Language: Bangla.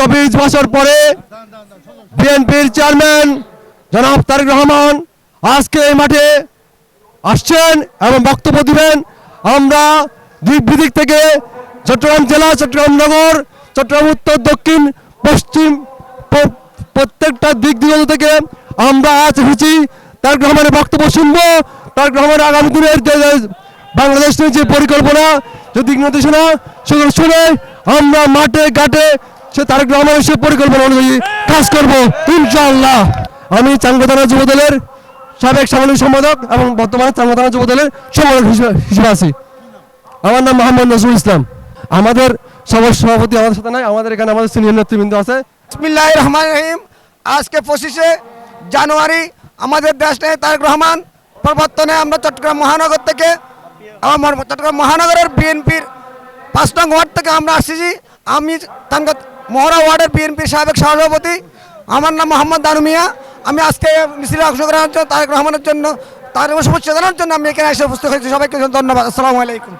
অফিস বসার পরে বিএনপির চেয়ারম্যান জনাব তারেক রহমান আজকে এই মাঠে আসছেন এবং বক্তব্য দিবেন। আমরা দিক থেকে চট্টগ্রাম জেলা, চট্টগ্রাম নগর, চট্টগ্রাম উত্তর, দক্ষিণ, পশ্চিম প্রত্যেকটা দিক দিগন্ত থেকে আমরা আজ এসেছি তারেক রহমানের বক্তব্য শুনবো। তারেক রহমানের আগামী দিনের বাংলাদেশের যে পরিকল্পনা, যে দিক নির্দেশনা, সেগুলো শুনে আমরা মাঠে ঘাটে সে তারেক রহমানের সে পরিকল্পনা অনুযায়ী কাজ করবো ইনশাআল্লাহ। আমি চাঙ্গা থানা যুবদলের সাবেক সামরিক সম্পাদক এবং বর্তমানে চাঙ্গা থানা যুবদলের সম্পাদক হিসেবে আছি। আমার নাম মোহাম্মদ নজরুল ইসলাম। আমাদের সভাপতি আমাদের সাথে নাই, আমাদের এখানে আমাদের সিনিয়র নেতৃবৃন্দ আছে। বিসমিল্লাহির রহমানির রহিম। আজকে 25শে জানুয়ারি আমাদের দেশ নেতা তারেক রহমান প্রবর্তনে আমরা চট্টগ্রাম মহানগর থেকে চট্টগ্রাম মহানগরের বিএনপির 5 নং ওয়ার্ড থেকে আমরা আসছি। আমি মহড়া ওয়ার্ডের বিএনপির সাবেক সভাপতি। আমার নাম মোহাম্মদ দানু মিয়া। আমি আজকে মিছিলে অংশগ্রহণের জন্য তারেক রহমানের জন্য তারেক সমস্যা জানার জন্য আমি এখানে এসে উপস্থিত হয়েছি। সবাইকে ধন্যবাদ। আসসালামু আলাইকুম।